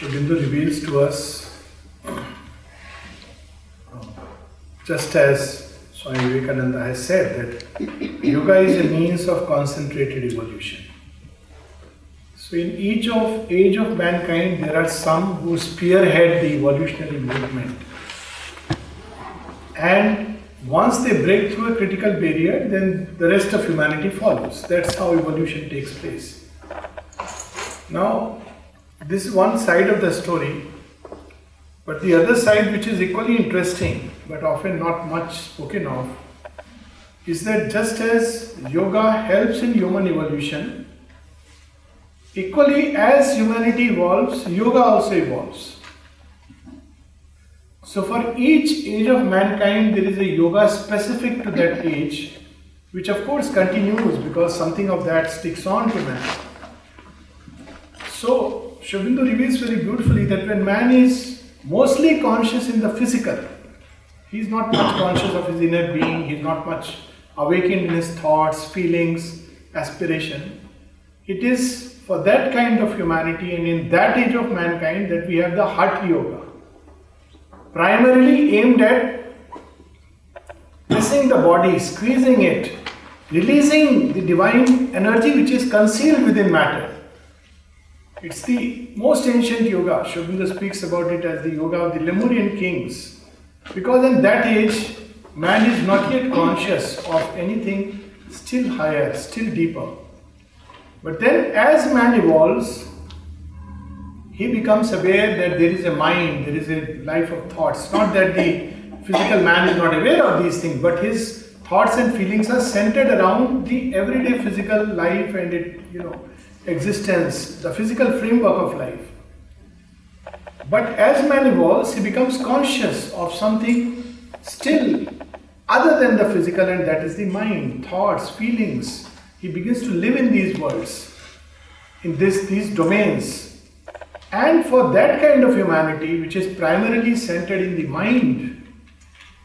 Aurobindo reveals to us, just as Swami Vivekananda has said, that yoga is a means of concentrated evolution. So in each age of mankind, there are some who spearhead the evolutionary movement. And once they break through a critical barrier, then the rest of humanity follows. That's how evolution takes place. Now, this is one side of the story, but the other side, which is equally interesting, but often not much spoken of, is that just as yoga helps in human evolution, equally as humanity evolves, yoga also evolves. So for each age of mankind, there is a yoga specific to that age, which of course continues because something of that sticks on to man. So Aurobindo reveals very beautifully that when man is mostly conscious in the physical, he is not much conscious of his inner being, he is not much awakened in his thoughts, feelings, aspiration. It is for that kind of humanity and in that age of mankind that we have the Hatha Yoga, primarily aimed at pressing the body, squeezing it, releasing the divine energy which is concealed within matter. It's the most ancient yoga. Aurobindo speaks about it as the yoga of the Lemurian kings, because in that age, man is not yet conscious of anything still higher, still deeper. But then as man evolves, he becomes aware that there is a mind, there is a life of thoughts. Not that the physical man is not aware of these things, but his thoughts and feelings are centered around the everyday physical life and existence, the physical framework of life. But as man evolves, he becomes conscious of something still other than the physical, and that is the mind, thoughts, feelings. He begins to live in these worlds, in these domains. And for that kind of humanity, which is primarily centered in the mind,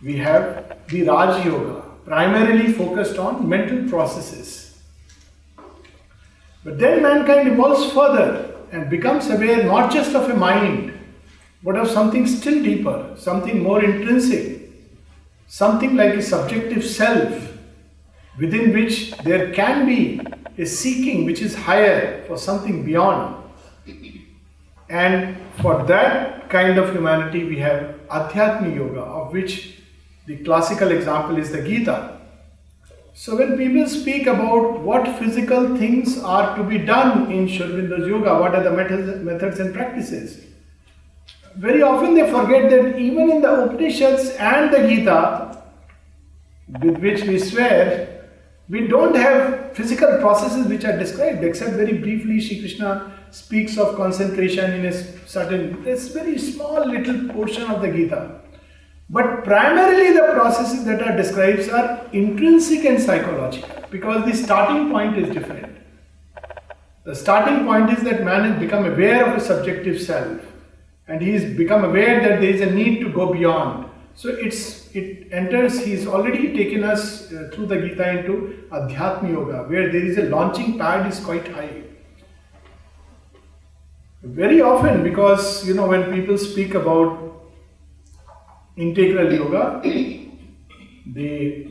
we have the Raj Yoga, primarily focused on mental processes. But then mankind evolves further and becomes aware not just of a mind, but of something still deeper, something more intrinsic, something like a subjective self, within which there can be a seeking which is higher for something beyond. And for that kind of humanity, we have Adhyatma Yoga, of which the classical example is the Gita. So when people speak about what physical things are to be done in Aurobindo's yoga, what are the methods and practices, very often they forget that even in the Upanishads and the Gita, with which we swear, we don't have physical processes which are described, except very briefly Shri Krishna speaks of concentration in this very small little portion of the Gita. But primarily the processes that are described are intrinsic and psychological, because the starting point is different. The starting point is that man has become aware of a subjective self, and he has become aware that there is a need to go beyond. So he's already taken us through the Gita into Adhyatma Yoga, where there is a launching pad is quite high. Very often, because when people speak about integral yoga, they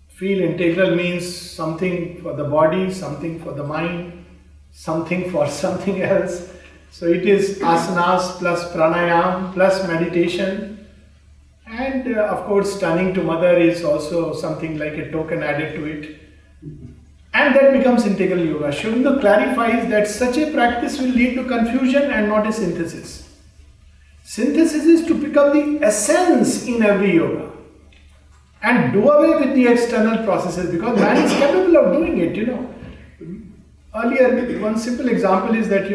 feel integral means something for the body, something for the mind, something for something else. So it is asanas plus pranayam plus meditation, and of course turning to mother is also something like a token added to it, and that becomes integral yoga. Aurobindo clarifies that such a practice will lead to confusion and not a synthesis. Synthesis is to pick up the essence in every yoga and do away with the external processes, because man is capable of doing it, Earlier, one simple example is that,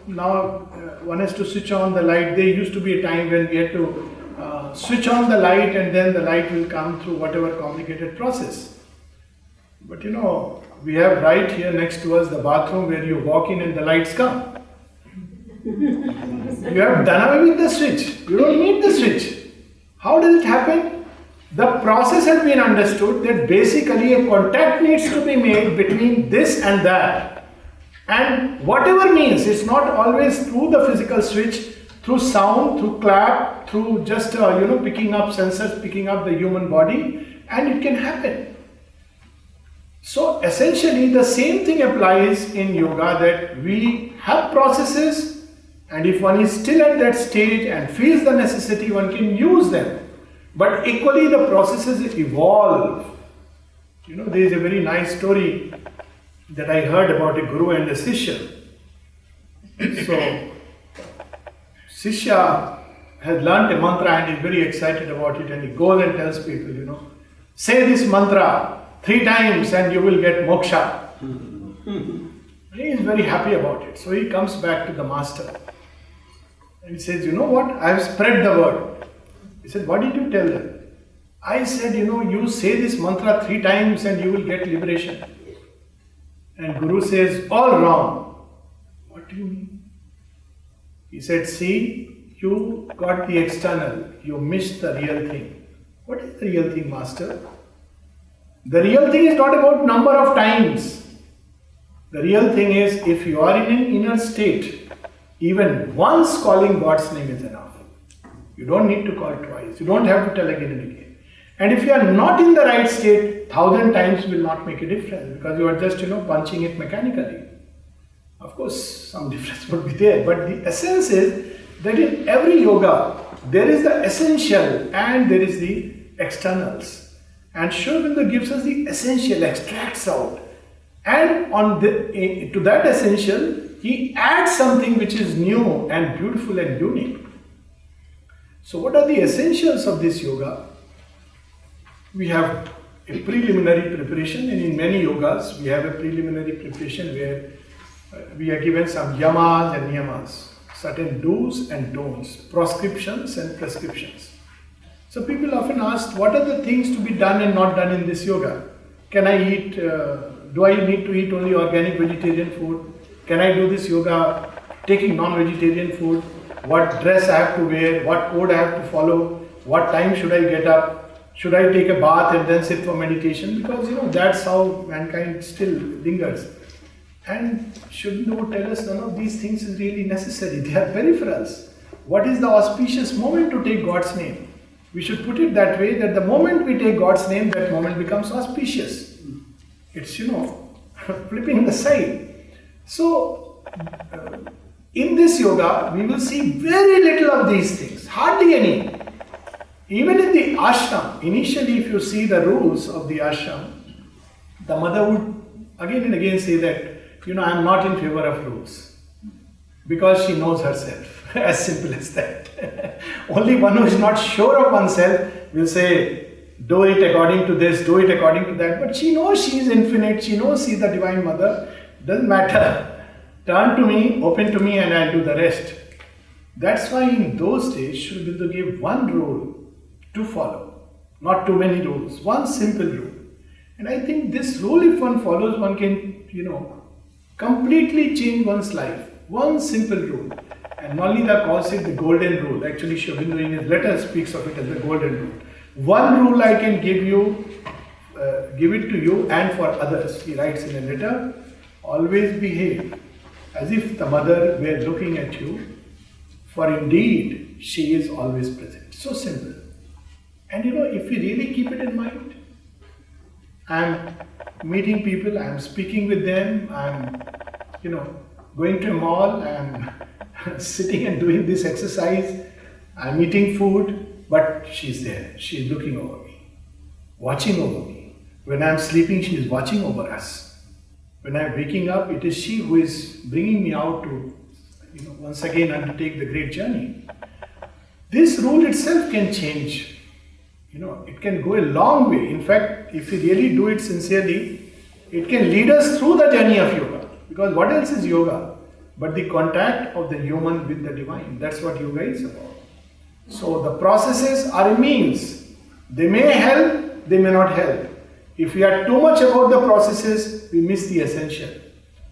now one has to switch on the light. There used to be a time when we had to switch on the light and then the light will come through whatever complicated process. But we have right here next to us the bathroom where you walk in and the lights come. You have done away with the switch. You don't need the switch. How does it happen? The process has been understood that basically a contact needs to be made between this and that. And whatever means, it's not always through the physical switch, through sound, through clap, through just picking up sensors, picking up the human body, and it can happen. So essentially the same thing applies in yoga, that we have processes, and if one is still at that stage and feels the necessity, one can use them. But equally the processes evolve. There is a very nice story that I heard about a guru and a Sishya. So, Sishya has learnt a mantra and is very excited about it, and he goes and tells people, say this mantra 3 times and you will get moksha. He is very happy about it. So he comes back to the master and he says, you know what, I have spread the word. He said, what did you tell them? I said, you say this mantra 3 times and you will get liberation. And Guru says, all wrong. What do you mean? He said, see, you got the external, you missed the real thing. What is the real thing, master? The real thing is not about number of times. The real thing is, if you are in an inner state, even once calling God's name is enough. You don't need to call twice. You don't have to tell again and again. And if you are not in the right state, 1,000 times will not make a difference, because you are just, punching it mechanically. Of course, some difference would be there, but the essence is that in every yoga, there is the essential and there is the externals. And Sri Aurobindo gives us the essential, extracts out. And to that essential, he adds something which is new and beautiful and unique. So what are the essentials of this yoga? We have a preliminary preparation, and in many yogas we have a preliminary preparation where we are given some yamas and niyamas, certain do's and don'ts, proscriptions and prescriptions. So people often ask, what are the things to be done and not done in this yoga? Can I eat, do I need to eat only organic vegetarian food? Can I do this yoga taking non-vegetarian food? What dress I have to wear? What code I have to follow? What time should I get up? Should I take a bath and then sit for meditation? Because that's how mankind still lingers. And Sri Aurobindo would tell us none of these things is really necessary. They are peripherals. What is the auspicious moment to take God's name? We should put it that way, that the moment we take God's name, that moment becomes auspicious. It's, flipping the side. So, in this yoga, we will see very little of these things, hardly any. Even in the ashram, initially if you see the rules of the ashram, the mother would again and again say that, I am not in favor of rules. Because she knows herself, as simple as that. Only one who is not sure of oneself will say, do it according to this, do it according to that. But she knows she is infinite, she knows she is the Divine Mother. Doesn't matter. Turn to me, open to me, and I'll do the rest. That's why in those days, Sri Aurobindo gave one rule to follow. Not too many rules, one simple rule. And I think this rule, if one follows, one can, completely change one's life. One simple rule. And Nalnida calls it the golden rule. Actually, Sri Aurobindo in his letter speaks of it as the golden rule. One rule I can give it to you and for others. He writes in a letter, always behave as if the mother were looking at you, for indeed she is always present. So simple. And if we really keep it in mind, I am meeting people, I am speaking with them, I am, going to a mall, I am sitting and doing this exercise, I am eating food, but she is there, she is looking over me, watching over me. When I am sleeping, she is watching over us. When I am waking up, it is she who is bringing me out to, once again undertake the great journey. This rule itself can change. It can go a long way. In fact, if we really do it sincerely, it can lead us through the journey of yoga. Because what else is yoga? But the contact of the human with the divine. That's what yoga is about. So the processes are a means. They may help, they may not help. If we are too much about the processes, we miss the essential.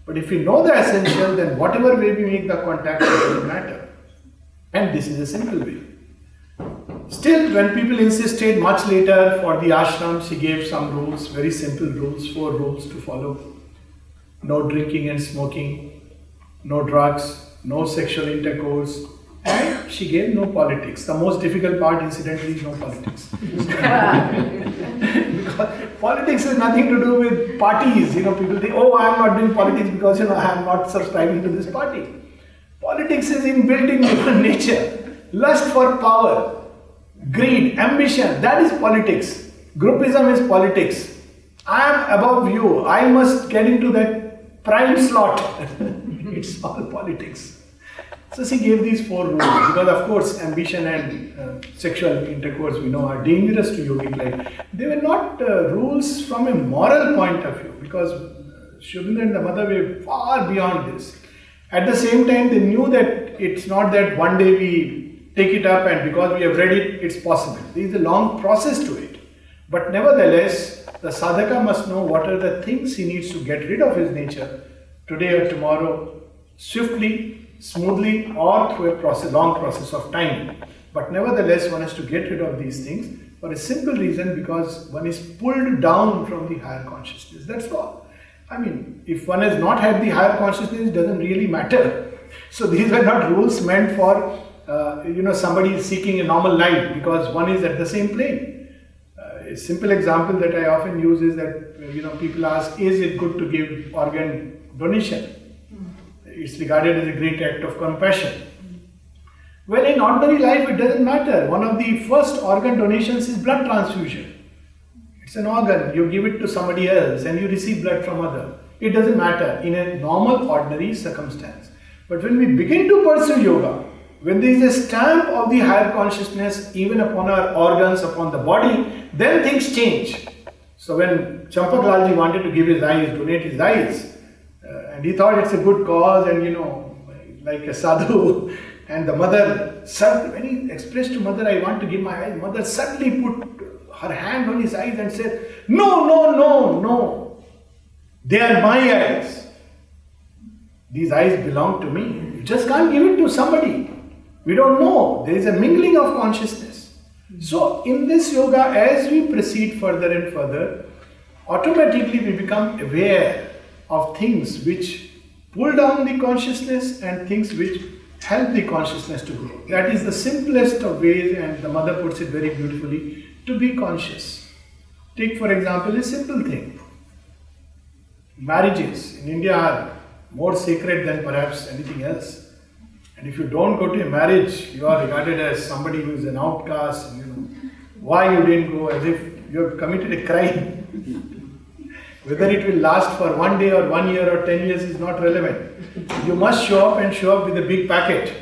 But if we know the essential, then whatever way we make the contact, it doesn't matter. And this is a simple way. Still, when people insisted much later for the ashrams, he gave some rules, very simple rules, 4 rules to follow. no drinking and smoking, no drugs, no sexual intercourse, and she gave no politics. The most difficult part, incidentally, is no politics. Because politics has nothing to do with parties. People think, oh, I am not doing politics because, I am not subscribing to this party. Politics is inbuilt in human nature. Lust for power, greed, ambition, that is politics. Groupism is politics. I am above you. I must get into that prime slot. It's all politics. So she gave these 4 rules because, of course, ambition and sexual intercourse, we know, are dangerous to yogic life. They were not rules from a moral point of view because Shubhendra and the mother were far beyond this. At the same time, they knew that it's not that one day we take it up and because we have read it, it's possible. There is a long process to it. But nevertheless, the sadhaka must know what are the things he needs to get rid of his nature today or tomorrow, swiftly, smoothly, or through a long process of time. But nevertheless, one has to get rid of these things for a simple reason, because one is pulled down from the higher consciousness. That's all. I mean, if one has not had the higher consciousness, it doesn't really matter. So these are not rules meant for somebody seeking a normal life because one is at the same plane. A simple example that I often use is that people ask, is it good to give organ donation? It's regarded as a great act of compassion. Well, in ordinary life, it doesn't matter. One of the first organ donations is blood transfusion. It's an organ. You give it to somebody else and you receive blood from other. It doesn't matter in a normal, ordinary circumstance. But when we begin to pursue yoga, when there is a stamp of the higher consciousness even upon our organs, upon the body, then things change. So when Champak Lalji wanted to give his eyes, donate his eyes, and he thought it's a good cause and like a sadhu, and the mother, when he expressed to mother, I want to give my eyes, mother suddenly put her hand on his eyes and said, no, they are my eyes. These eyes belong to me. You just can't give it to somebody. We don't know. There is a mingling of consciousness. So in this yoga, as we proceed further and further, automatically we become aware of things which pull down the consciousness and things which help the consciousness to grow. That is the simplest of ways, and the mother puts it very beautifully, to be conscious. Take for example a simple thing. Marriages in India are more sacred than perhaps anything else. And if you don't go to a marriage, you are regarded as somebody who is an outcast. Why you didn't go, as if you have committed a crime. Whether it will last for 1 day or 1 year or 10 years is not relevant. You must show up and show up with a big packet.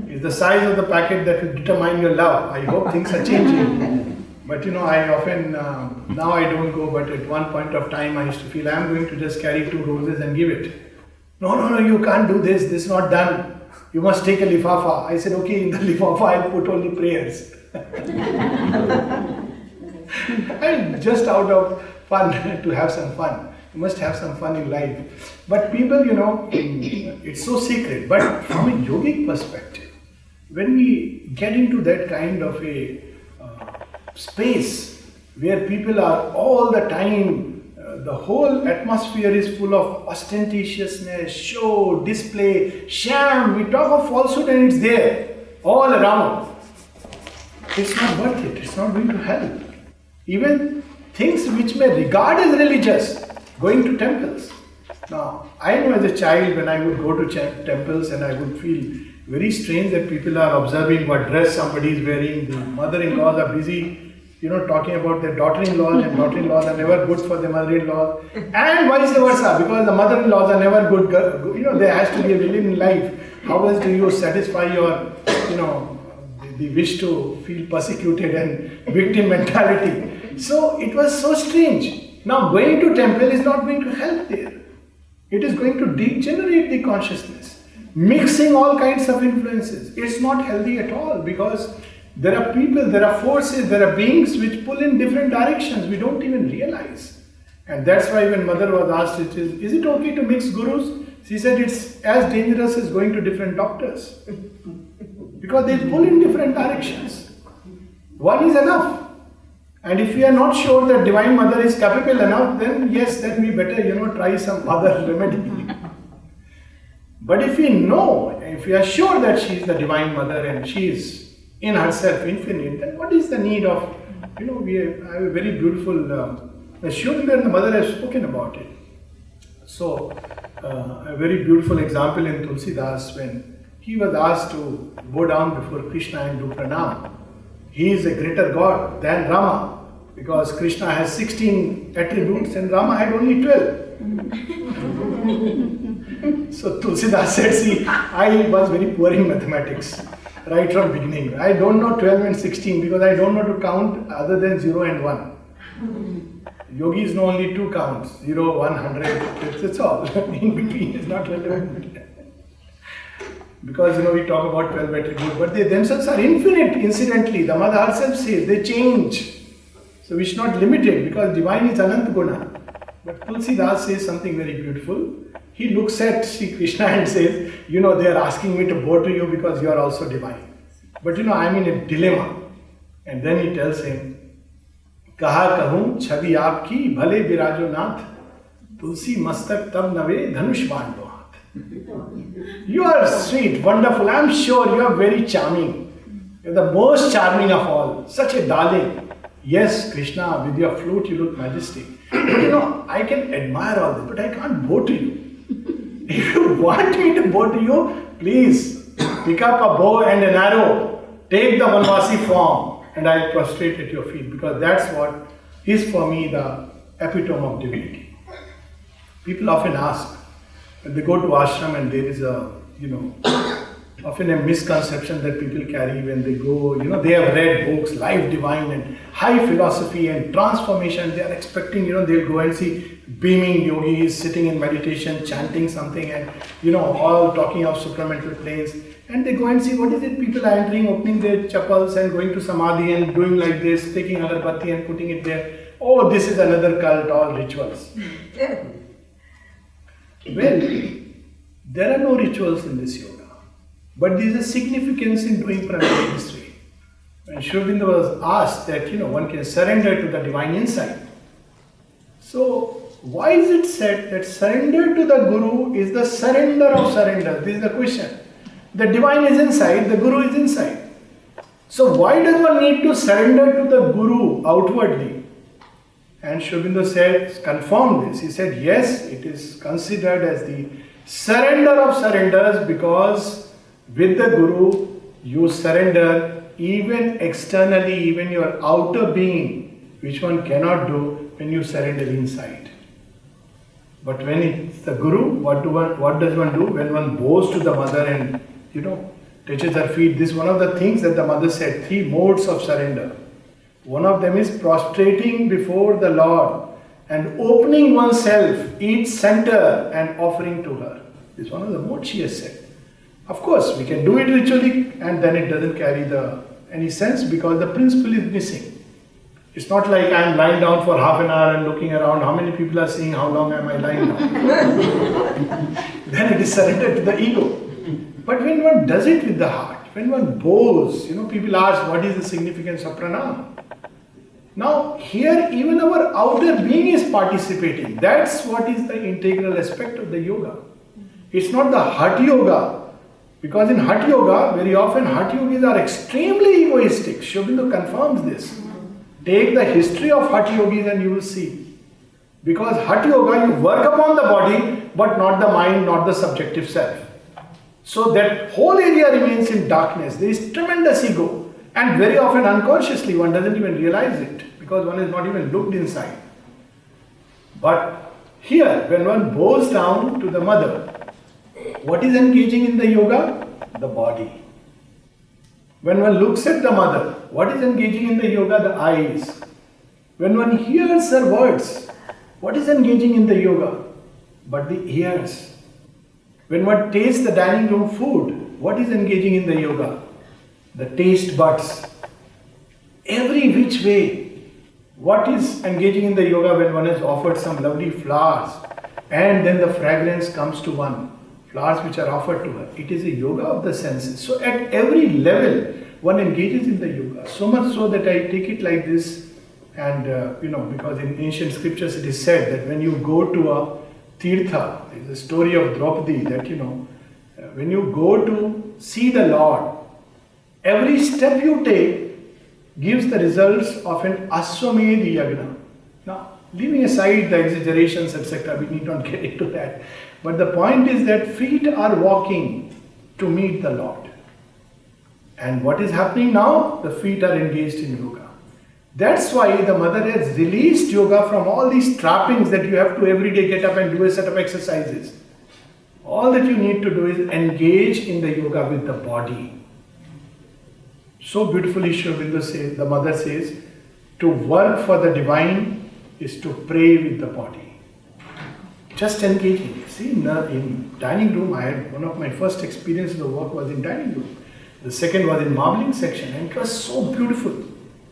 It's the size of the packet that will determine your love. I hope things are changing. But I often, now I don't go, but at one point of time I used to feel I am going to just carry 2 roses and give it. No, you can't do this is not done. You must take a lifafa. I said, okay, in the lifafa I'll put only prayers. And just out of fun, to have some fun. You must have some fun in life. But people, it's so sacred. But from a yogic perspective, when we get into that kind of a space where people are all the time, the whole atmosphere is full of ostentatiousness, show, display, sham. We talk of falsehood and it's there, all around. It's not worth it. It's not going to help. Even things which may regard as religious, going to temples. Now, I know as a child when I would go to temples and I would feel very strange that people are observing what dress somebody is wearing. The mother-in-laws are busy, talking about their daughter-in-laws, and daughter-in-laws are never good for the mother-in-laws, and vice versa, because the mother-in-laws are never good. There has to be a villain in life. How else do you satisfy your, the wish to feel persecuted and victim mentality? So it was so strange. Now going to temple is not going to help there. It is going to degenerate the consciousness, mixing all kinds of influences. It's not healthy at all, because there are people, there are forces, there are beings which pull in different directions we don't even realize. And that's why when mother was asked, is it okay to mix gurus? She said it's as dangerous as going to different doctors. Because they pull in different directions. One is enough. And if we are not sure that Divine Mother is capable enough, then yes, then we better, try some other remedy. But if we know, if we are sure that she is the Divine Mother and she is in herself infinite, then what is the need of, we have a very beautiful, Aurobindo and the mother have spoken about it. So, a very beautiful example in Tulsidas, when he was asked to bow down before Krishna and do pranam. He is a greater God than Rama, because Krishna has 16 attributes and Rama had only 12. So Tulsidas said, see, I was very poor in mathematics right from beginning. I don't know 12 and 16 because I don't know to count other than 0 and 1. Yogis know only 2 counts, 0, 1, 100, that's all. In between is not relevant. Because we talk about 12 attributes, but they themselves are infinite. Incidentally, the mother herself says they change. So we should not limit it, because divine is Anant Guna. But Tulsidas says something very beautiful. He looks at Sri Krishna and says, they are asking me to bow to you because you are also divine. But I am in a dilemma. And then he tells him, Kaha kahun chhavi aapki bhale birajo nath, tulsi mastak tab nave dhanush bando hath. You are sweet, wonderful. I am sure you are very charming. You are the most charming of all. Such a darling. Yes, Krishna, with your flute you look majestic. But I can admire all this, but I can't bow to you. If you want me to bow to you, please pick up a bow and an arrow. Take the Vanvasi form and I'll prostrate at your feet, because that's what is for me the epitome of divinity. People often ask, when they go to ashram and there is a, often a misconception that people carry when they go, they have read books, Life Divine and high philosophy and transformation. They are expecting, they'll go and see beaming yogis sitting in meditation, chanting something and, all talking of supramental planes. And they go and see what is it, people are entering, opening their chappals and going to samadhi and doing like this, taking agarbatti and putting it there. Oh, this is another cult, all rituals. Well, there are no rituals in this yoga. But there is a significance in doing pranayama this way. When Aurobindo was asked that, one can surrender to the divine insight. So, why is it said that surrender to the Guru is the surrender of surrender? This is the question. The divine is inside, the Guru is inside. So, why does one need to surrender to the Guru outwardly? And Aurobindo said, confirmed this. He said, yes, it is considered as the surrender of surrenders, because with the Guru, you surrender even externally, even your outer being, which one cannot do when you surrender inside. But when it's the Guru, what does one do? When one bows to the mother and, touches her feet. This is one of the things that the mother said, 3 modes of surrender. One of them is prostrating before the Lord and opening oneself, each center, and offering to her. This is one of the modes she has said. Of course, we can do it ritually and then it doesn't carry any sense, because the principle is missing. It's not like I am lying down for half an hour and looking around, how many people are seeing how long am I lying down. Then it is surrendered to the ego. But when one does it with the heart, when one bows, people ask what is the significance of pranam. Now here even our outer being is participating. That's what is the integral aspect of the yoga. It's not the Hatha yoga. Because in Hatha yoga, very often Hatha yogis are extremely egoistic. Aurobindo confirms this. Take the history of Hatha yogis and you will see. Because Hatha yoga, you work upon the body, but not the mind, not the subjective self. So that whole area remains in darkness. There is tremendous ego. And very often unconsciously one doesn't even realize it, because one has not even looked inside. But here, when one bows down to the mother, what is engaging in the yoga? The body. When one looks at the mother, what is engaging in the yoga? The eyes. When one hears her words, what is engaging in the yoga? But the ears. When one tastes the dining room food, what is engaging in the yoga? The taste buds. Every which way. What is engaging in the yoga when one has offered some lovely flowers and then the fragrance comes to one? Flowers which are offered to her. It is a yoga of the senses. So at every level, one engages in the yoga. So much so that I take it like this, And because in ancient scriptures it is said that when you go to a tirtha, there is a story of Draupadi that when you go to see the Lord, every step you take gives the results of an Aswamedh Yagna. Now, leaving aside the exaggerations, etc., we need not get into that. But the point is that feet are walking to meet the Lord. And what is happening now? The feet are engaged in yoga. That's why the mother has released yoga from all these trappings that you have to every day get up and do a set of exercises. All that you need to do is engage in the yoga with the body. So beautifully Sri Aurobindo says, the mother says, to work for the divine is to pray with the body. Just engaging. See, in dining room, one of my first experiences of work was in dining room. The second was in marbling section, and it was so beautiful.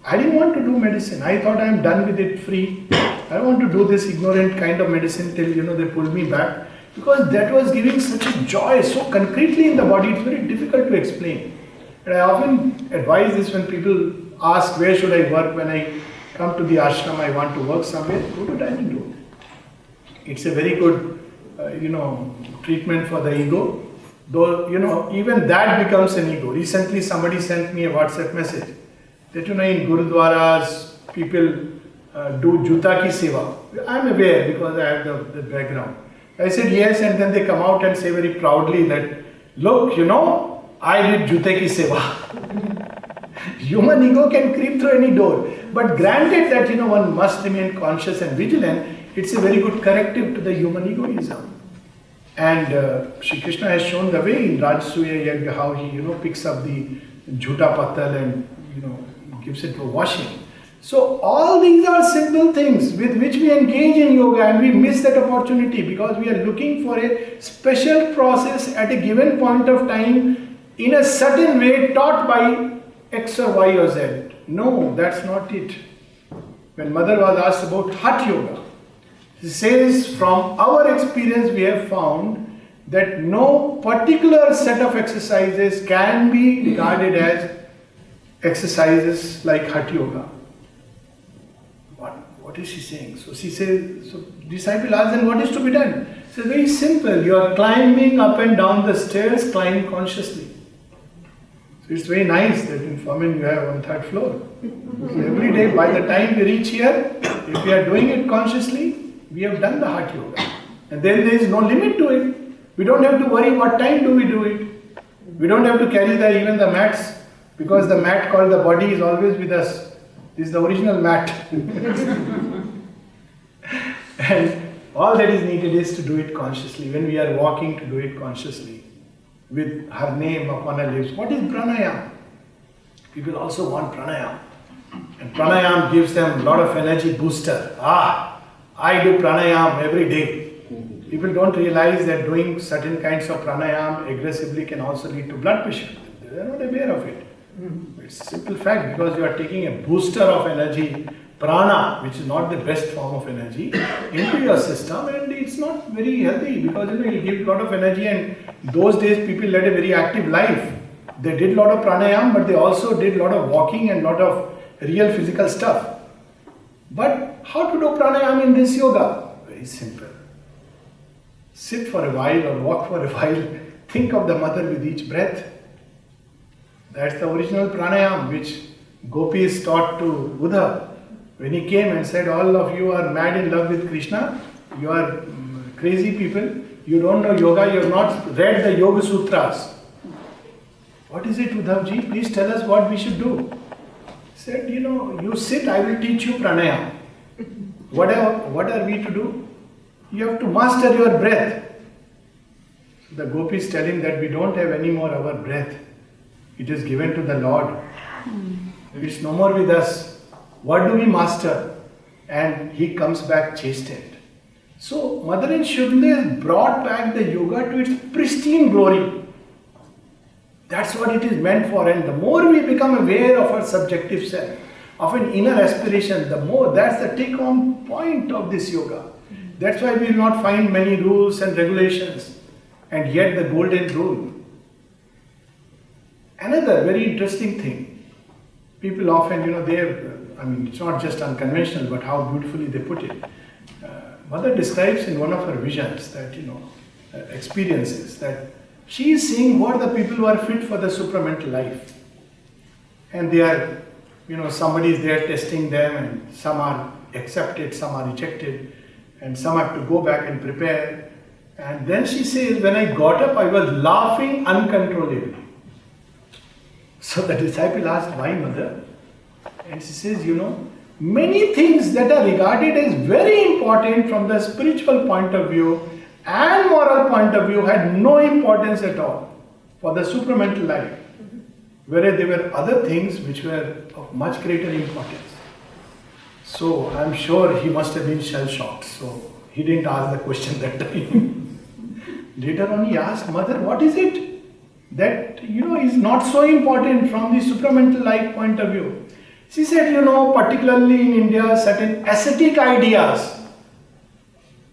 I didn't want to do medicine. I thought I am done with it, free. I don't want to do this ignorant kind of medicine till they pulled me back, because that was giving such a joy so concretely in the body. It's very difficult to explain. And I often advise this when people ask where should I work when I come to the ashram, I want to work somewhere, go to dining room. It's a very good, treatment for the ego. Though, even that becomes an ego. Recently somebody sent me a WhatsApp message that, in Gurudwaras, people do juta ki seva. I'm aware because I have the background. I said yes, and then they come out and say very proudly that, look, I did juta ki seva. Human ego can creep through any door. But granted that, one must remain conscious and vigilant, it's a very good corrective to the human egoism. And Shri Krishna has shown the way in Rajasuya Yagya how he, picks up the jhuta patal and, gives it for washing. So all these are simple things with which we engage in yoga, and we miss that opportunity because we are looking for a special process at a given point of time in a certain way taught by X or Y or Z. No, that's not it. When mother was asked about Hatha Yoga, she says, from our experience we have found that no particular set of exercises can be regarded as exercises like Hatha Yoga. What is she saying? So she says, so disciple asks, then what is to be done? She says, very simple. You are climbing up and down the stairs, climb consciously. So it's very nice that in Famin you have on third floor. So every day, by the time we reach here, if we are doing it consciously, we have done the Hatha Yoga. And then there is no limit to it. We don't have to worry what time do we do it. We don't have to carry even the mats, because the mat called the body is always with us. This is the original mat. And all that is needed is to do it consciously. When we are walking, to do it consciously. With her name upon our lips. What is pranayam? People also want pranayam. And pranayam gives them a lot of energy booster. I do pranayam every day. People don't realize that doing certain kinds of pranayam aggressively can also lead to blood pressure. They are not aware of it. It's a simple fact, because you are taking a booster of energy, prana, which is not the best form of energy, into your system, and it's not very healthy because it will give a lot of energy. And those days people led a very active life. They did a lot of pranayam, but they also did a lot of walking and a lot of real physical stuff. But how to do pranayam in this yoga? Very simple. Sit for a while or walk for a while. Think of the mother with each breath. That's the original pranayam which Gopis taught to Buddha. When he came and said, all of you are mad in love with Krishna, you are crazy people, you don't know yoga, you have not read the Yoga Sutras. What is it, Uddhavji? Please tell us what we should do. He said, you sit, I will teach you pranayam. What are we to do? You have to master your breath. The Gopis tell him that we don't have any more our breath. It is given to the Lord. It's no more with us. What do we master? And he comes back chastened. So Mother and Sri Aurobindo has brought back the yoga to its pristine glory. That's what it is meant for. And the more we become aware of our subjective self, of an inner aspiration, the more, that's the take-home point of this yoga. That's why we will not find many rules and regulations, and yet the golden rule. Another very interesting thing, people often, it's not just unconventional, but how beautifully they put it. Mother describes in one of her visions that, experiences, that she is seeing what the people who are fit for the supramental life. And they are, somebody is there testing them, and some are accepted, some are rejected, and some have to go back and prepare. And then she says, when I got up, I was laughing uncontrollably. So the disciple asked, why, mother? And she says, many things that are regarded as very important from the spiritual point of view and moral point of view had no importance at all for the supramental life. Whereas there were other things which were of much greater importance. So I'm sure he must have been shell-shocked. So he didn't ask the question that time. Later on he asked, mother, what is it that, is not so important from the supramental life point of view? She said, particularly in India, certain ascetic ideas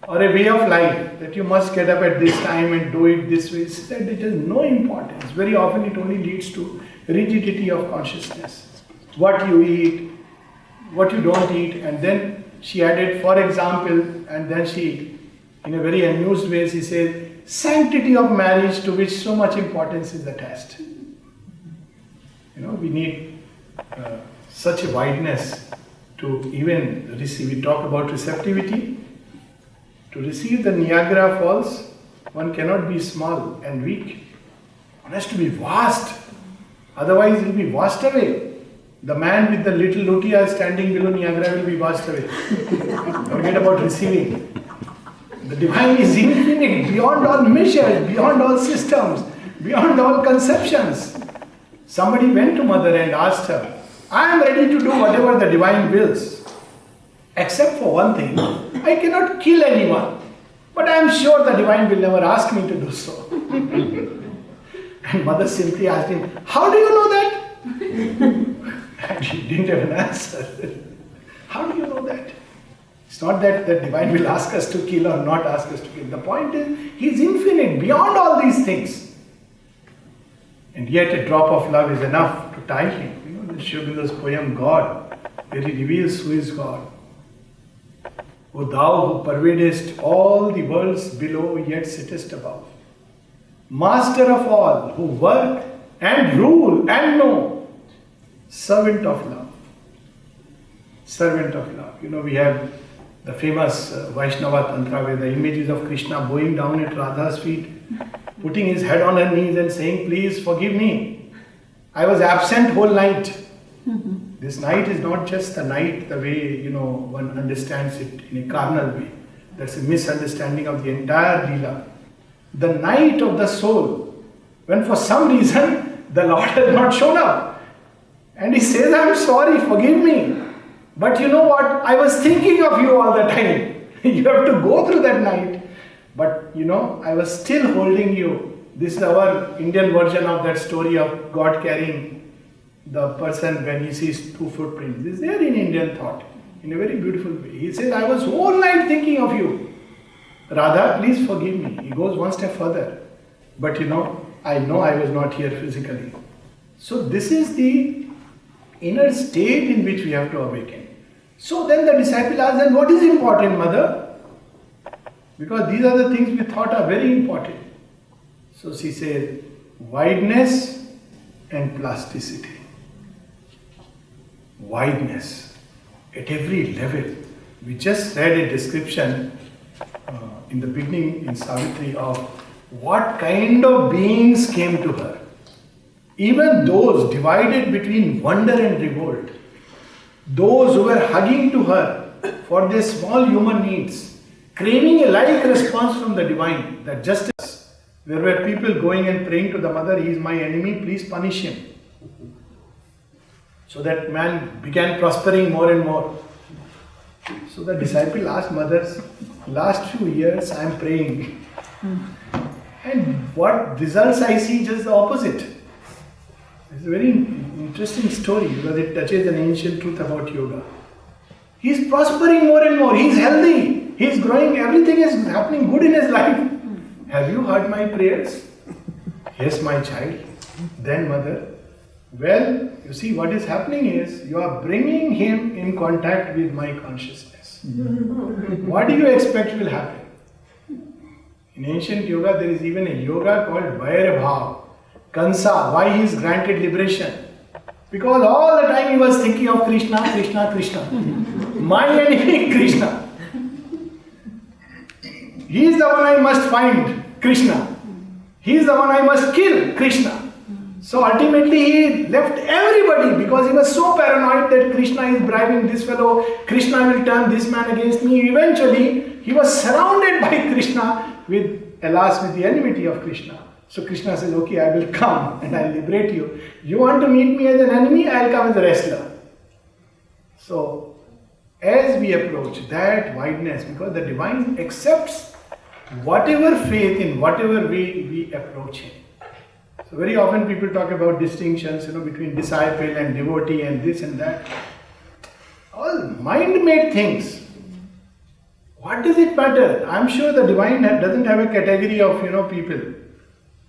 or a way of life that you must get up at this time and do it this way. She said it has no importance. Very often it only leads to rigidity of consciousness. What you eat, what you don't eat. And then she added, for example, and then she, in a very amused way, she said, sanctity of marriage to which so much importance is attached. We need such a wideness to even receive. We talk about receptivity. To receive the Niagara Falls, one cannot be small and weak. One has to be vast. Otherwise, it will be washed away. The man with the little lutia standing below Niagara will be washed away. Forget about receiving. The divine is infinite, beyond all measures, beyond all systems, beyond all conceptions. Somebody went to Mother and asked her, I am ready to do whatever the divine wills. Except for one thing, I cannot kill anyone. But I am sure the divine will never ask me to do so. And Mother simply asked him, how do you know that? And he didn't have an answer. How do you know that? It's not that the divine will ask us to kill or not ask us to kill. The point is, he is infinite, beyond all these things. And yet a drop of love is enough to tie him. Sri Aurobindo's poem, God, where he reveals who is God. O thou who pervadest all the worlds below, yet sittest above. Master of all, who work and rule and know. Servant of love. Servant of love. We have the famous Vaishnava Tantra where the images of Krishna bowing down at Radha's feet, putting his head on her knees and saying, please forgive me. I was absent whole night. This night is not just the night the way, one understands it in a carnal way. That's a misunderstanding of the entire Leela. The night of the soul, when for some reason the Lord has not shown up. And he says, I'm sorry, forgive me. But you know what? I was thinking of you all the time. You have to go through that night. But I was still holding you. This is our Indian version of that story of God carrying the person when he sees two footprints. This is there in Indian thought, in a very beautiful way. He says, I was whole night thinking of you. Radha, please forgive me. He goes one step further. But I know I was not here physically. So this is the inner state in which we have to awaken. So then the disciple asks, then what is important, Mother? Because these are the things we thought are very important. So she says, wideness and plasticity. Wideness at every level. We just read a description in the beginning in Savitri of what kind of beings came to her. Even those divided between wonder and revolt, those who were hugging to her for their small human needs, craving a like response from the divine, that justice. There were people going and praying to the Mother, he is my enemy, please punish him. So that man began prospering more and more. So the disciple asked Mother, last few years I am praying. And what results I see, just the opposite. It's a very interesting story because it touches an ancient truth about yoga. He is prospering more and more. He is healthy. He is growing. Everything is happening good in his life. Have you heard my prayers? Yes, my child. Then Mother, Well, you see, what is happening is you are bringing him in contact with my consciousness. What do you expect will happen? In ancient yoga, there is even a yoga called Vairabhav, Kansa. Why he is granted liberation? Because all the time he was thinking of Krishna, Krishna, Krishna. My enemy, Krishna. He is the one I must find, Krishna. He is the one I must kill, Krishna. So ultimately he left everybody because he was so paranoid that Krishna is bribing this fellow, Krishna will turn this man against me. Eventually he was surrounded by Krishna with the enmity of Krishna. So Krishna says, okay, I will come and I will liberate you. You want to meet me as an enemy, I will come as a wrestler. So as we approach that wideness, because the divine accepts whatever faith in whatever way we approach him. So very often people talk about distinctions, between disciple and devotee and this and that. All mind-made things. What does it matter? I'm sure the divine doesn't have a category of, people.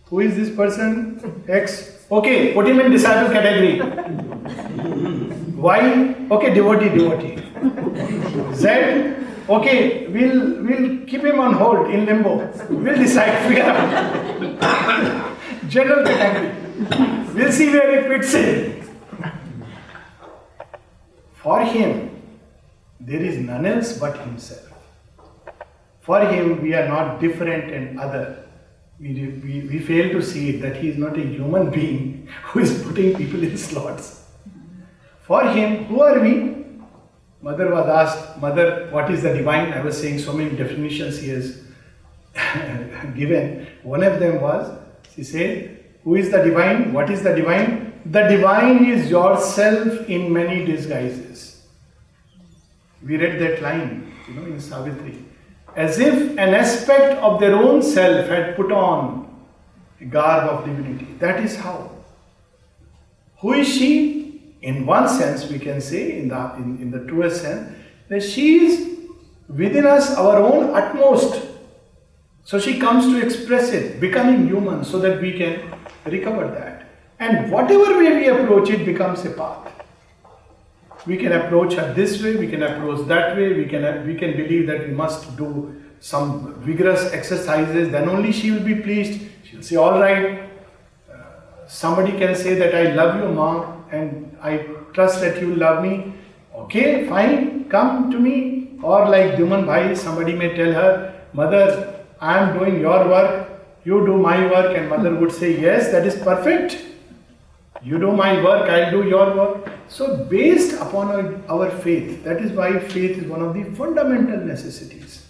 Who is this person? X. Okay, put him in disciple category. Y. Okay, devotee. Z. Okay, we'll keep him on hold in limbo. We'll decide, figure out. General category. We'll see where it fits in. For him, there is none else but himself. For him, we are not different and other. We fail to see it, that he is not a human being who is putting people in slots. For him, who are we? Mother was asked, Mother, what is the divine? I was saying so many definitions he has given. One of them was, she said, who is the divine? What is the divine? The divine is yourself in many disguises. We read that line, in Savitri. As if an aspect of their own self had put on a garb of divinity. That is how. Who is she? In one sense, we can say, in the truest sense, that she is within us our own utmost. So she comes to express it, becoming human, so that we can recover that. And whatever way we approach it becomes a path. We can approach her this way, we can approach that way, we can believe that we must do some vigorous exercises, then only she will be pleased. She will say, all right. Somebody can say that I love you, Ma, and I trust that you love me. Okay, fine, come to me. Or like Duman Bhai, somebody may tell her, Mother, I am doing your work, you do my work, and mother would say, yes, that is perfect. You do my work, I'll do your work. So based upon our faith, that is why faith is one of the fundamental necessities.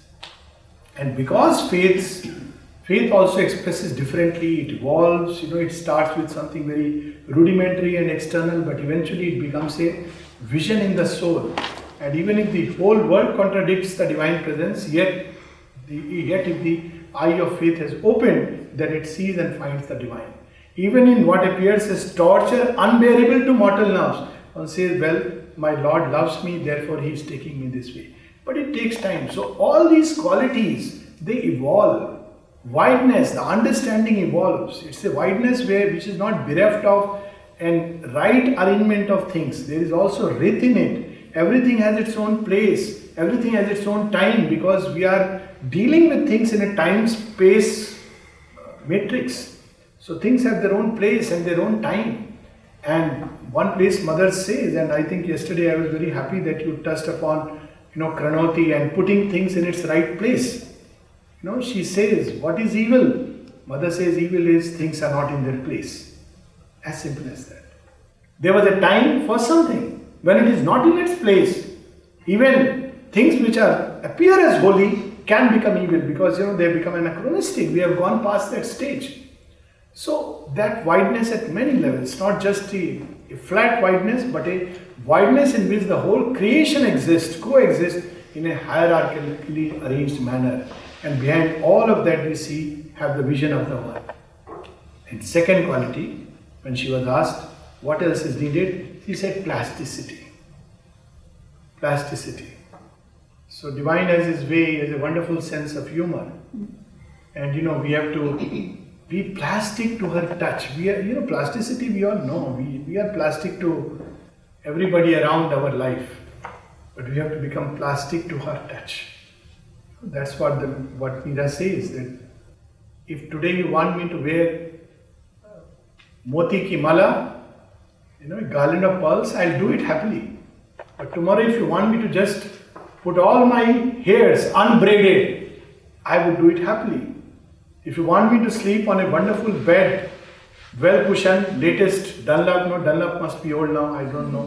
And because faith also expresses differently, it evolves, it starts with something very rudimentary and external, but eventually it becomes a vision in the soul. And even if the whole world contradicts the divine presence, yet if the eye of faith has opened, then it sees and finds the divine. Even in what appears as torture unbearable to mortal nerves, one says, well, my Lord loves me, therefore he is taking me this way. But it takes time. So all these qualities, they evolve. Wideness, the understanding evolves. It's a wideness which is not bereft of and right arrangement of things. There is also writ in it. Everything has its own place. Everything has its own time, because we are dealing with things in a time-space matrix. So things have their own place and their own time. And one place Mother says, and I think yesterday I was very happy that you touched upon, chronoti and putting things in its right place. She says, what is evil? Mother says evil is things are not in their place. As simple as that. There was a time for something. When it is not in its place, even things which appear as holy can become evil, because they become anachronistic. We have gone past that stage. So that wideness at many levels, not just a flat wideness, but a wideness in which the whole creation coexists in a hierarchically arranged manner. And behind all of that we have the vision of the one. And second quality, when she was asked what else is needed, she said plasticity. Plasticity. So divine has his way, has a wonderful sense of humor. And we have to Be plastic to her touch. We are, plasticity we all know. We are plastic to everybody around our life. But we have to become plastic to her touch. That's what Meera says, that if today you want me to wear moti ki mala, a garland of pearls, I'll do it happily. But tomorrow if you want me to just put all my hairs unbraided, I would do it happily. If you want me to sleep on a wonderful bed, well cushioned, latest Dunlop, no, Dunlop must be old now, I don't know,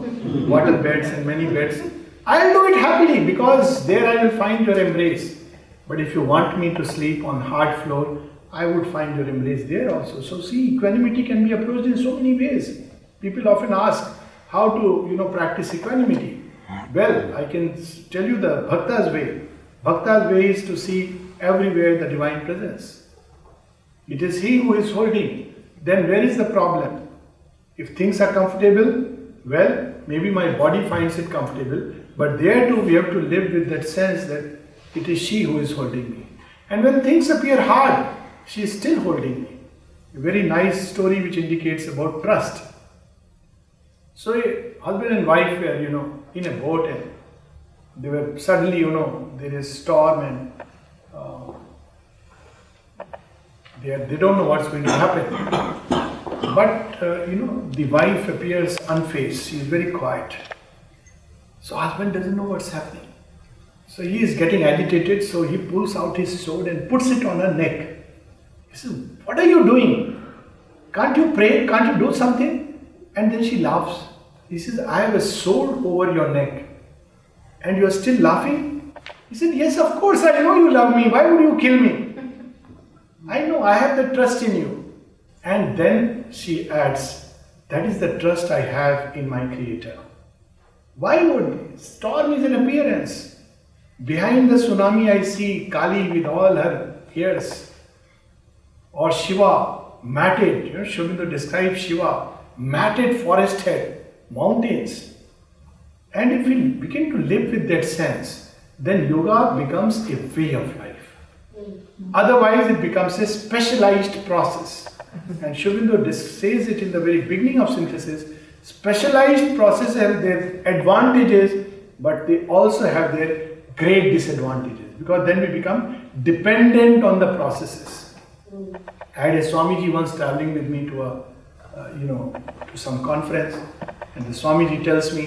water beds and many beds, I'll do it happily because there I will find your embrace. But if you want me to sleep on hard floor, I would find your embrace there also. So see, equanimity can be approached in so many ways. People often ask how to, practice equanimity. Well, I can tell you the Bhakta's way. Bhakta's way is to see everywhere the divine presence. It is he who is holding. Then where is the problem? If things are comfortable, well, maybe my body finds it comfortable, but there too we have to live with that sense that it is she who is holding me. And when things appear hard, she is still holding me. A very nice story which indicates about trust. So a husband and wife were, in a boat, and they were suddenly, there is storm and they don't know what's going to happen. But, the wife appears unfazed. She is very quiet. So husband doesn't know what's happening. So he is getting agitated, so he pulls out his sword and puts it on her neck. He says, "What are you doing? Can't you pray? Can't you do something?" And then she laughs. He says, "I have a sword over your neck and you are still laughing?" He said, "Yes, of course, I know you love me. Why would you kill me? I know, I have the trust in you." And then she adds, "That is the trust I have in my Creator." Why would? Storm is an appearance. Behind the tsunami I see Kali with all her hairs. Or Shiva, matted. Aurobindo describes Shiva, matted forest head, mountains. And if we begin to live with that sense, then yoga becomes a way of life. Otherwise, it becomes a specialized process. And Aurobindo says it in the very beginning of synthesis. Specialized processes have their advantages, but they also have their great disadvantages, because then we become dependent on the processes. I had a Swamiji once traveling with me to to some conference, and the Swamiji tells me,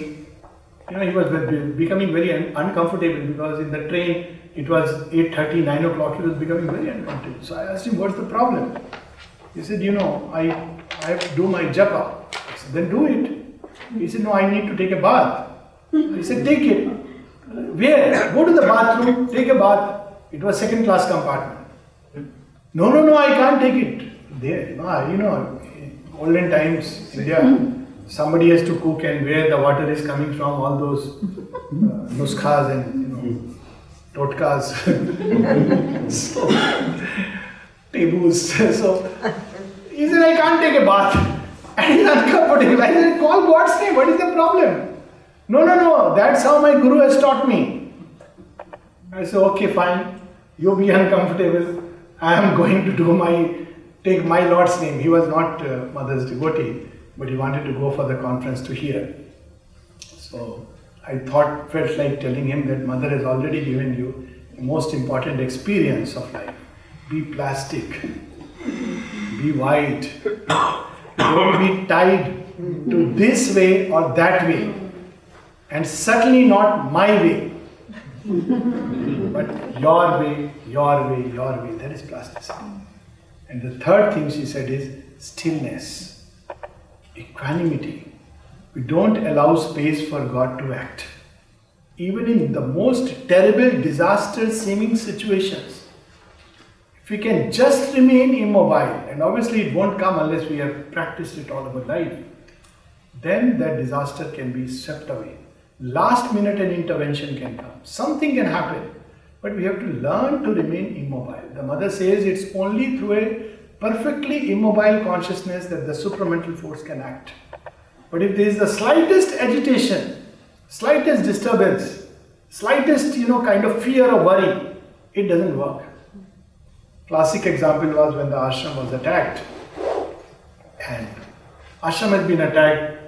he was becoming very uncomfortable because in the train it was 8:30, 9 o'clock, he was becoming very uncomfortable. So I asked him, "What's the problem?" He said, I have to do my japa. I said, "Then do it." He said, "No, I need to take a bath." I said, "Take it." "Where?" "Go to the bathroom, take a bath." It was second class compartment. No, I can't take it. There, olden times, India, somebody has to cook, and where the water is coming from, all those nuskhas and totkas, so taboos. So he said, "I can't take a bath," and he's uncomfortable. I said, "Call God's name. What is the problem?" No, that's how my guru has taught me. I said, "Okay, fine. You be uncomfortable. I am going to take my Lord's name." He was not Mother's devotee, but he wanted to go for the conference to hear. So I felt like telling him that Mother has already given you the most important experience of life. Be plastic. Be white. Don't be tied to this way or that way. And certainly not my way. But your way. That is plasticity. And the third thing she said is stillness, equanimity. We don't allow space for God to act. Even in the most terrible, disaster-seeming situations, if we can just remain immobile, and obviously it won't come unless we have practiced it all our life, then that disaster can be swept away. Last minute an intervention can come. Something can happen. But we have to learn to remain immobile. The Mother says it's only through a perfectly immobile consciousness that the supramental force can act. But if there is the slightest agitation, slightest disturbance, slightest kind of fear or worry, it doesn't work. Classic example was when the ashram was attacked. And ashram has been attacked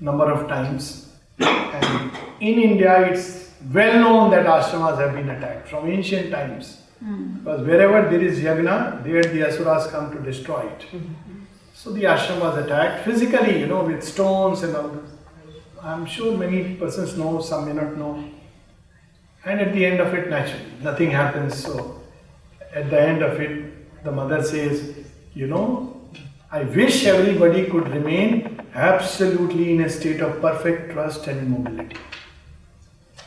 number of times. And in India, it's well known that ashrams have been attacked from ancient times. Because wherever there is yagna, there the asuras come to destroy it. So the ashram was attacked physically, with stones and all. I'm sure many persons know, some may not know. And at the end of it, naturally, nothing happens. So at the end of it, the mother says, I wish everybody could remain absolutely in a state of perfect trust and immobility.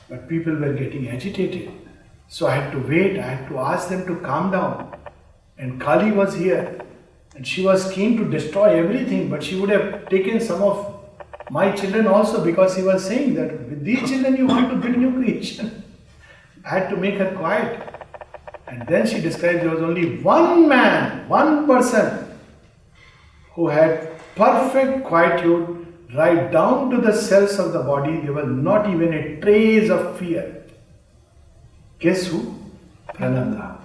But people were getting agitated. So I had to wait, I had to ask them to calm down. And Kali was here. And she was keen to destroy everything, but she would have taken some of my children also, because he was saying that with these children you want to build new creation. I had to make her quiet. And then she described there was only one man, one person who had perfect quietude right down to the cells of the body. There was not even a trace of fear. Guess who? Prananda.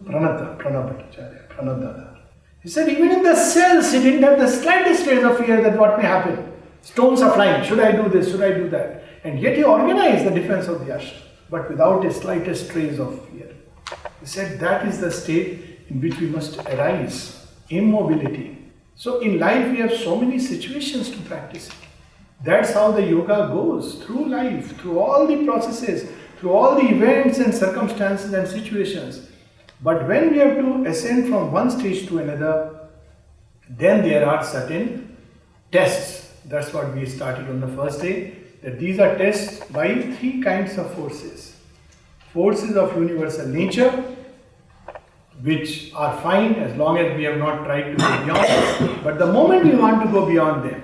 Prananda. He said even in the cells he didn't have the slightest trace of fear that what may happen. Stones are flying. Should I do this? Should I do that? And yet he organized the defense of the ashram, but without a slightest trace of fear. He said that is the state in which we must arise. Immobility. So in life we have so many situations to practice it. That's how the yoga goes, through life, through all the processes, through all the events and circumstances and situations. But when we have to ascend from one stage to another, then there are certain tests. That's what we started on the first day, that these are tests by three kinds of forces. Forces of universal nature, which are fine as long as we have not tried to go beyond them. But the moment we want to go beyond them,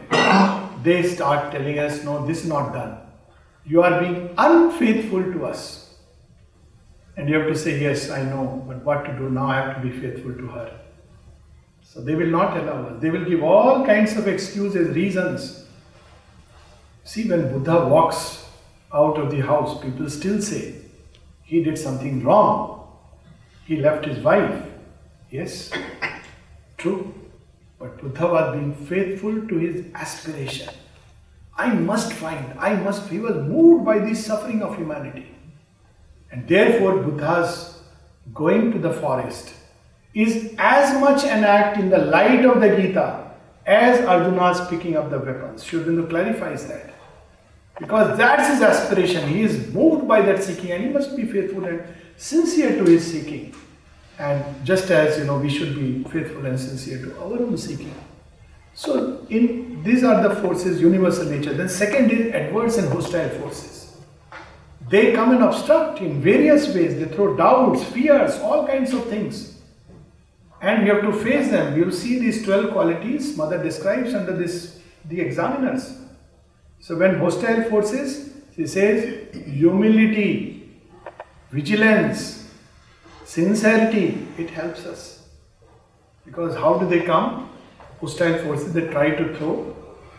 they start telling us, no, this is not done. You are being unfaithful to us. And you have to say, yes, I know, but what to do now? I have to be faithful to her. So they will not allow us. They will give all kinds of excuses, reasons. See, when Buddha walks out of the house, people still say, he did something wrong. He left his wife. Yes, true. But Buddha was being faithful to his aspiration. He was moved by the suffering of humanity. And therefore Buddha's going to the forest is as much an act in the light of the Gita as Arjuna's picking up the weapons. Sri Aurobindo clarifies that. Because that's his aspiration. He is moved by that seeking and he must be faithful and sincere to his seeking. And just as we should be faithful and sincere to our own seeking. So these are the forces, universal nature. Then second is adverse and hostile forces. They come and obstruct in various ways. They throw doubts, fears, all kinds of things. And we have to face them. We will see these 12 qualities Mother describes under the examiners. So when hostile forces, she says humility, vigilance, sincerity, it helps us. Because how do they come? Hostile forces, they try to throw,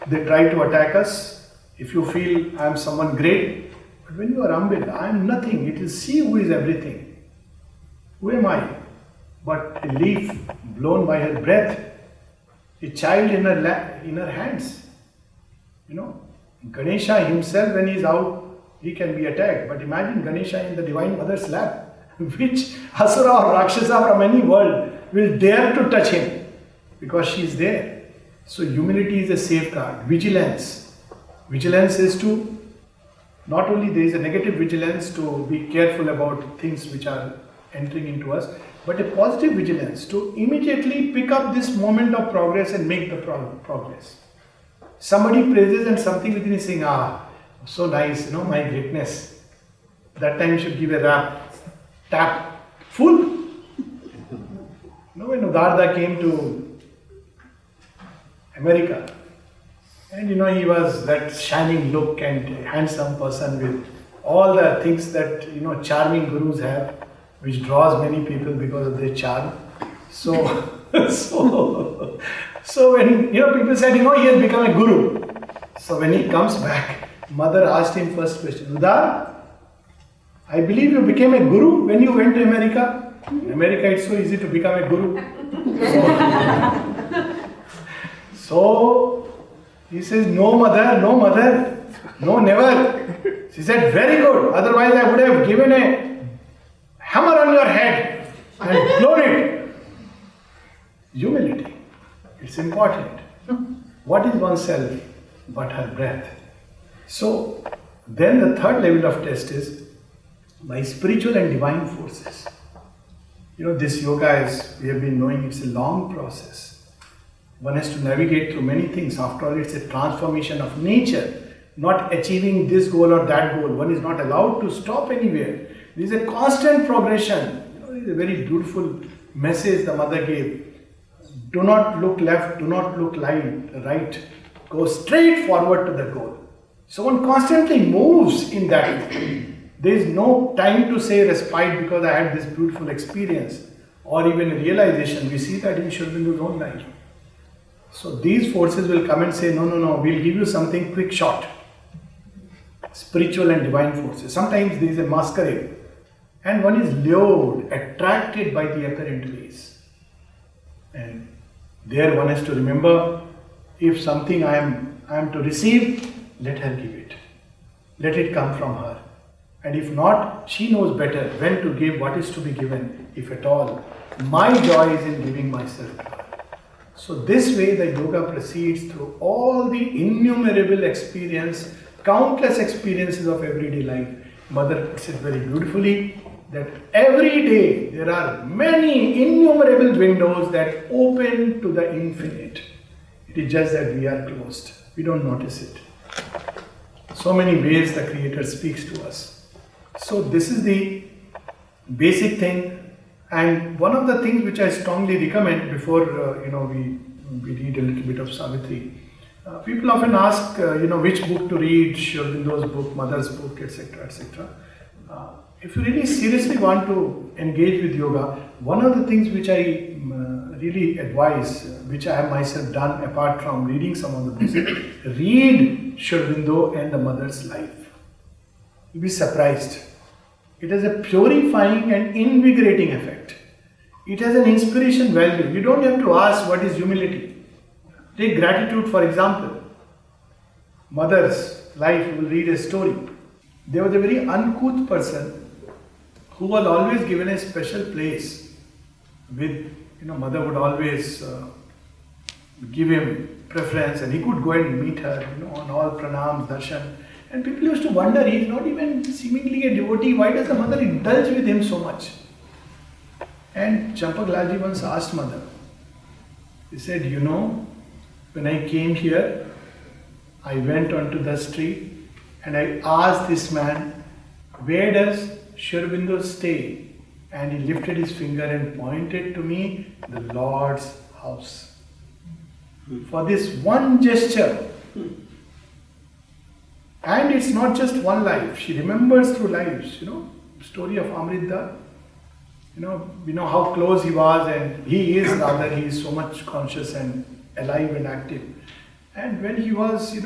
they try to attack us. If you feel I am someone great, but when you are humble, I am nothing. It is she who is everything. Who am I? But a leaf blown by her breath, a child in her hands. Ganesha himself, when he is out, he can be attacked. But imagine Ganesha in the Divine Mother's lap, which Asura or Rakshasa from any world will dare to touch him because she is there. So humility is a safeguard. Vigilance. Vigilance is to, not only there is a negative vigilance to be careful about things which are entering into us, but a positive vigilance to immediately pick up this moment of progress and make the progress. Somebody praises and something within is saying, so nice, my greatness. That time you should give a rap, tap, full. When Udarda came to America, and he was that shining look and handsome person with all the things that charming gurus have, which draws many people because of their charm. So when people said, he has become a guru. So when he comes back, Mother asked him first question, Udar, I believe you became a guru when you went to America. In America, it's so easy to become a guru. So he says, no mother, no never. She said, very good. Otherwise I would have given a hammer on your head and blown it. Humility. It's important. What is oneself but her breath? So then the third level of test is by spiritual and divine forces. This yoga, as we have been knowing, it's a long process. One has to navigate through many things. After all, it's a transformation of nature, not achieving this goal or that goal. One is not allowed to stop anywhere. There is a constant progression. It is a very beautiful message the mother gave. Do not look left, do not look right. Go straight forward to the goal. So one constantly moves in that way. There is no time to say respite because I had this beautiful experience or even a realization. We see that in Sri Aurobindo's own life. So these forces will come and say, no, we'll give you something quick short. Spiritual and divine forces. Sometimes there is a masquerade and one is lured, attracted by the apparent ways. And there one has to remember, if something I am to receive, let her give it. Let it come from her. And if not, she knows better when to give, what is to be given, if at all. My joy is in giving myself to her. So this way the yoga proceeds through all the innumerable experience, countless experiences of everyday life. Mother puts it very beautifully that every day there are many innumerable windows that open to the infinite. It is just that we are closed. We don't notice it. So many ways the Creator speaks to us. So this is the basic thing, and one of the things which I strongly recommend before we read a little bit of Savitri. People often ask which book to read, Sri Aurobindo's book, Mother's book, etc., etc. If you really seriously want to engage with yoga, one of the things which I really advise, which I have myself done apart from reading some of the books, read Sri Aurobindo and the Mother's life. You'll be surprised. It has a purifying and invigorating effect. It has an inspiration value. You don't have to ask what is humility. Take gratitude for example. Mother's life, you will read a story. There was a very uncouth person who was always given a special place with, mother would always give him preference and he could go and meet her, on all pranams, darshan. And people used to wonder, he is not even seemingly a devotee, why does the mother indulge with him so much? And Champaklalji once asked mother, he said, when I came here, I went onto the street and I asked this man, where does Sri Aurobindo stay? And he lifted his finger and pointed to me, the Lord's house. For this one gesture, and it's not just one life, she remembers through lives, story of Amrita. We know how close he was, and he is so much conscious and alive and active. And when he was,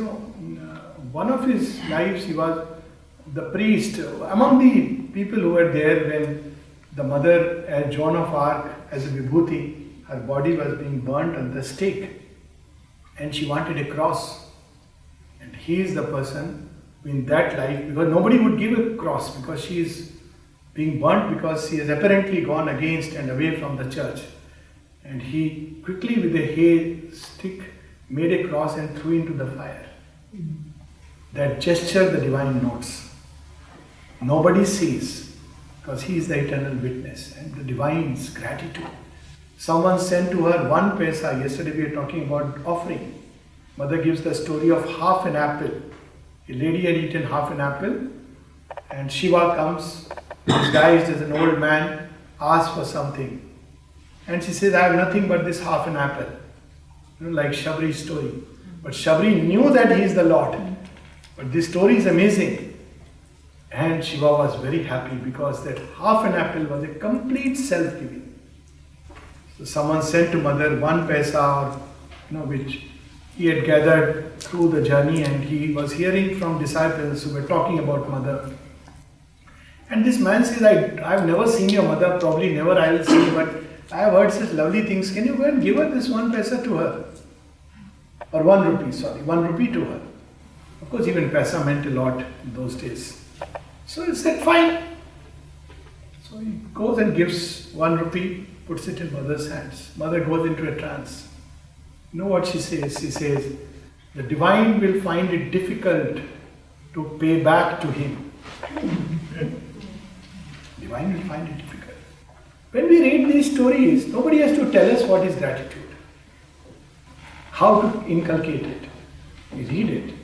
one of his lives, he was the priest. Among the people who were there when the mother, as Joan of Arc, as a vibhuti, her body was being burnt on the stake. And she wanted a cross. And he is the person in that life, because nobody would give a cross because she is being burnt because she has apparently gone against and away from the church. And he quickly with a hay stick made a cross and threw into the fire. That gesture the divine notes. Nobody sees because he is the eternal witness, and the divine's gratitude. Someone sent to her 1 paisa. Yesterday we were talking about offering. Mother gives the story of half an apple. A lady had eaten half an apple, and Shiva comes, disguised as an old man, asks for something. And she says, I have nothing but this half an apple. Like Shabri's story. But Shabri knew that he is the Lord. But this story is amazing. And Shiva was very happy because that half an apple was a complete self-giving. So someone sent to mother 1 paisa, which he had gathered through the journey, and he was hearing from disciples who were talking about mother. And this man says, I've never seen your mother, probably never I will see, but I have heard such lovely things. Can you go and give her this 1 paisa to her? Or 1 rupee, sorry, 1 rupee to her. Of course, even paisa meant a lot in those days. So he said, fine. So he goes and gives 1 rupee, puts it in mother's hands. Mother goes into a trance. You know what she says? She says, the divine will find it difficult to pay back to him. Divine will find it difficult. When we read these stories, nobody has to tell us what is gratitude, how to inculcate it. We read it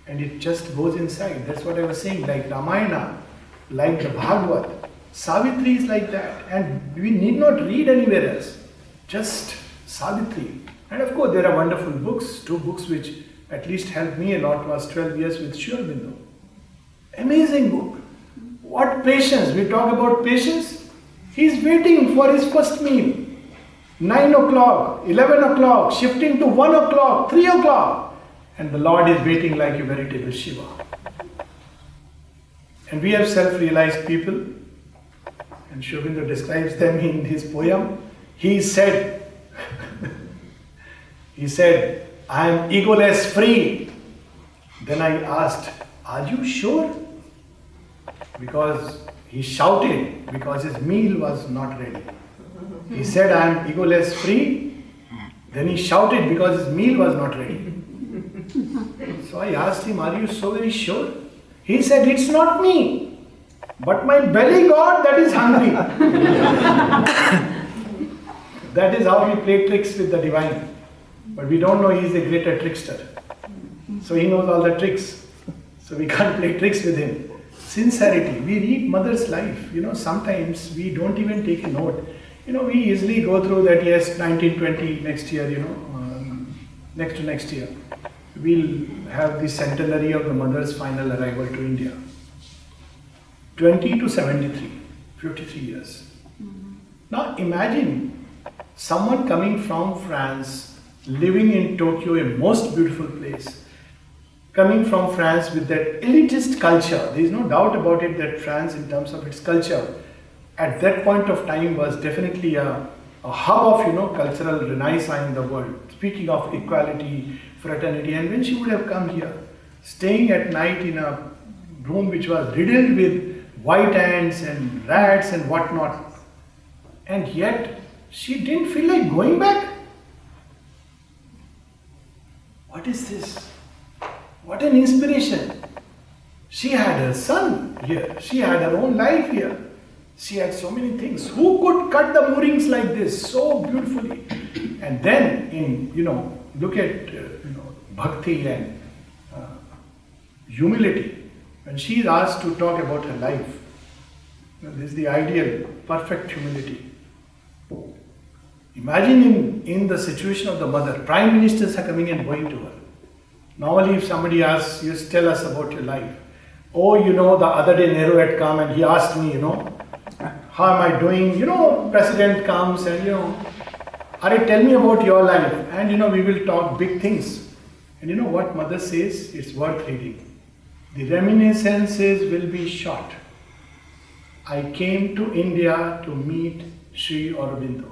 and it just goes inside. That's what I was saying, like Ramayana, like the Bhagavad. Savitri is like that, and we need not read anywhere else, just Savitri. And of course there are wonderful books, 2 books which at least helped me a lot was 12 years with Aurobindo. Amazing book. What patience, we talk about patience. He is waiting for his first meal. 9 o'clock, 11 o'clock, shifting to 1 o'clock, 3 o'clock. And the Lord is waiting like a veritable Shiva. And we have self-realized people. And Aurobindo describes them in his poem. He said, I am egoless free. Then I asked, are you sure? Because he shouted because his meal was not ready. He said, I am egoless free. Then he shouted because his meal was not ready. So I asked him, are you so very sure? He said, it's not me, but my belly god that is hungry. That is how we play tricks with the divine. But we don't know he is a greater trickster. So he knows all the tricks. So we can't play tricks with him. Sincerity. We read mother's life. Sometimes we don't even take a note. We easily go through that, yes, 1920 next year, next to next year. We'll have the centenary of the mother's final arrival to India. 20 to 73, 53 years. Now imagine someone coming from France, living in Tokyo, a most beautiful place, coming from France with that elitist culture. There is no doubt about it that France, in terms of its culture, at that point of time was definitely a hub of cultural renaissance in the world. Speaking of equality, fraternity, and when she would have come here, staying at night in a room which was riddled with white ants and rats and whatnot, and yet she didn't feel like going back. What is this? What an inspiration. She had her son here. She had her own life here. She had so many things. Who could cut the moorings like this so beautifully? And then look at bhakti and humility. When she is asked to talk about her life, this is the ideal, perfect humility. Imagine in the situation of the mother, prime ministers are coming and going to her. Normally if somebody asks, you tell us about your life. Oh, the other day Nehru had come and he asked me, how am I doing? President comes and, Are, tell me about your life. And, we will talk big things. And what mother says? It's worth reading. The reminiscences will be short. I came to India to meet Sri Aurobindo.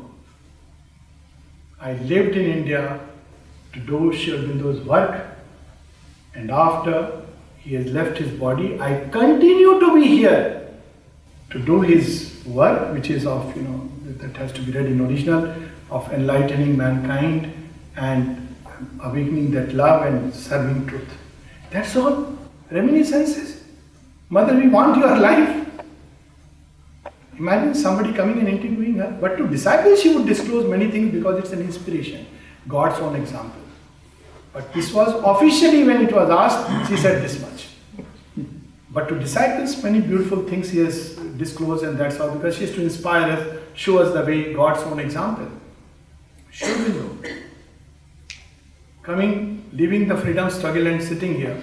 I lived in India to do Sri Aurobindo's work, and after he has left his body, I continue to be here to do his work, which is of, that has to be read in original, of enlightening mankind and awakening that love and serving truth. That's all. Reminiscences. Mother, we want your life. Imagine somebody coming and interviewing her. But to disciples, she would disclose many things because it's an inspiration. God's own example. But this was officially, when it was asked, she said this much. But to disciples, many beautiful things he has disclosed, and that's all, because she is to inspire us, show us the way, God's own example. Aurobindo, coming, leaving the freedom struggle and sitting here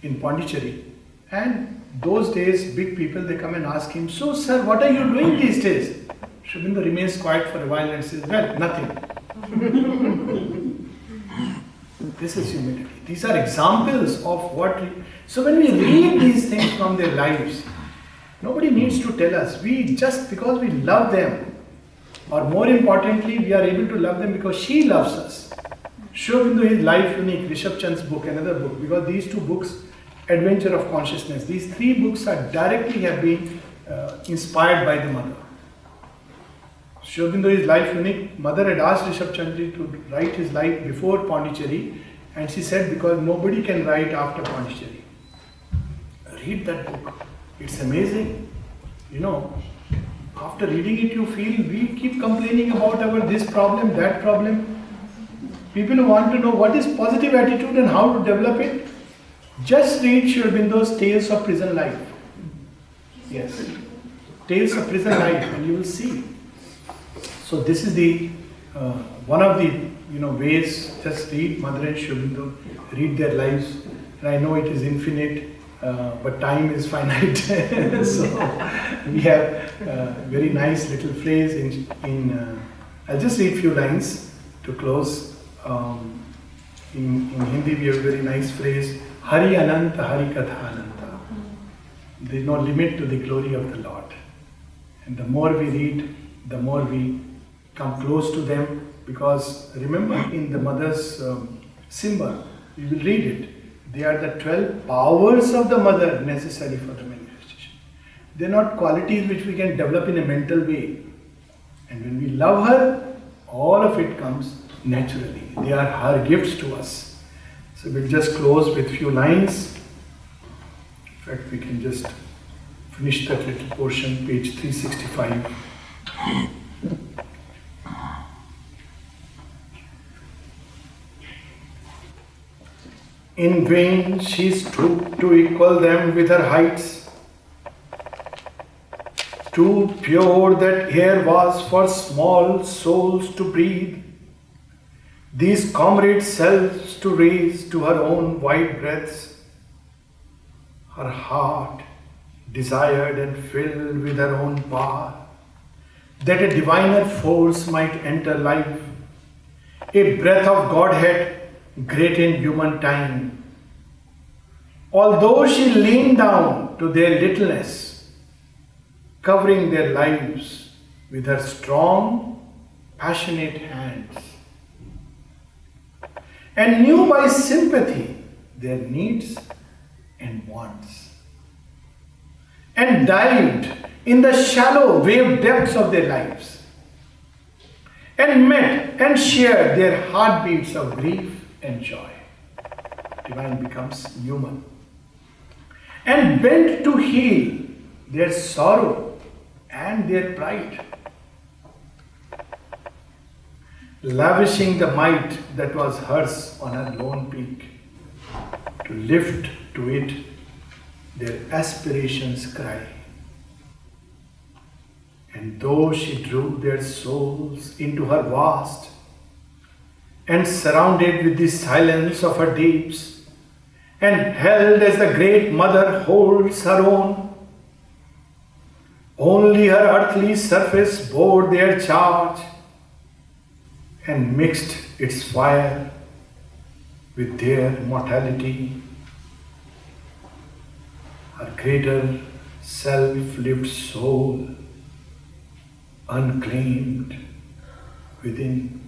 in Pondicherry. And those days, big people, they come and ask him, so sir, what are you doing these days? Aurobindo remains quiet for a while and says, well, nothing. This is humility. These are examples of what... So when we read these things from their lives, Nobody needs to tell us. We just, because we love them, or more importantly, we are able to love them because she loves us. Aurobindo, his Life Unique, Rishabh Chand's book, another book, because these two books, Adventure of Consciousness, these three books are directly have been inspired by the mother. Aurobindo, his Life Unique, mother had asked Rishabh Chandji to write his life before Pondicherry, and she said, because nobody can write after Pondicherry. Read that book. It's amazing. You know, after reading it, you feel we keep complaining about our this problem, that problem. People who want to know what is positive attitude and how to develop it, just read Aurobindo's Tales of Prison Life. Yes, Tales of Prison Life, and you will see. So this is the one of the ways. Just read Mother and Aurobindo, read their lives. And I know it is infinite, but time is finite. So we have a very nice little phrase in I'll just read few lines to close. In Hindi we have a very nice phrase, Hari Ananta, Hari Katha Ananta. There is no limit to the glory of the Lord. And the more we read, the more we come close to them, because remember in the mother's symbol, we will read it. They are the 12 powers of the mother necessary for the manifestation. They are not qualities which we can develop in a mental way. And when we love her, all of it comes naturally. They are her gifts to us. So we'll just close with few lines. In fact, we can just finish that little portion, page 365. In vain she stooped to equal them with her heights. Too pure that air was for small souls to breathe, these comrade selves to raise to her own wide breaths. Her heart desired and filled with her own power, that a diviner force might enter life, a breath of Godhead great in human time. Although she leaned down to their littleness, covering their lives with her strong, passionate hands, and knew by sympathy their needs and wants, and dived in the shallow wave depths of their lives, and met and shared their heartbeats of grief and joy. Divine becomes human, and bent to heal their sorrow and their pride, lavishing the might that was hers on her lone peak, to lift to it their aspirations cry. And though she drew their souls into her vast, and surrounded with the silence of her deeps, and held as the great mother holds her own, only her earthly surface bore their charge, and mixed its fire with their mortality. Her greater self-lived soul, unclaimed within